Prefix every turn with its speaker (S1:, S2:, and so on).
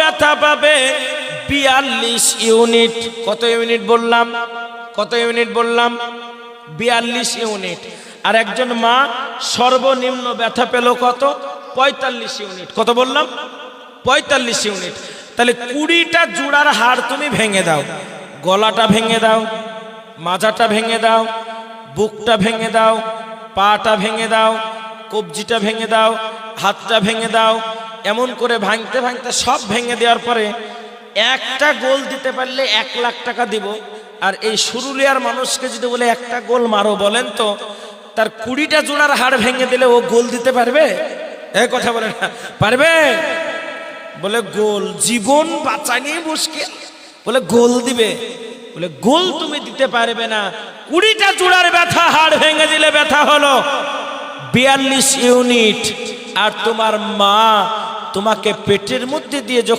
S1: ব্যথা পাবে 42 ইউনিট। কত ইউনিট বললাম? কত ইউনিট বললাম? 42 ইউনিট। আর একজন মা সর্বনিম্ন ব্যথা পেল কত? 45 ইউনিট। কত বললাম? 45 ইউনিট। তাহলে 20টা জোড়ার হাড় তুমি ভেঙে দাও। গলাটা ভেঙে দাও, মাজাটা ভেঙে দাও, বুকটা ভেঙে দাও, পাটা ভেঙে দাও, কবজিটা ভেঙে দাও, হাতটা ভেঙে দাও। এমন করে ভাঙতে ভাঙতে সব ভেঙে দেওয়ার পরে একটা গোল দিতে পারলে 1 লাখ টাকা দিব। আর এই সুরুলিয়ার মানুষকে যদি বলে একটা গোল মারো, বলেন তো তার 20টা জোড়ার হাড় ভেঙে দিলে ও গোল দিতে পারবে? এই কথা বলে না, পারবে? বলে গোল জীবন বাঁচানি মুশকিল, বলে গোল দিবে। বলে গোল তুমি দিতে পারবে না। 20টা জোড়ার ব্যথা হাড় ভেঙে দিলে ব্যথা হলো 42 ইউনিট। আর তোমার মা তোমাকে পেটের মধ্যে দিয়ে যখন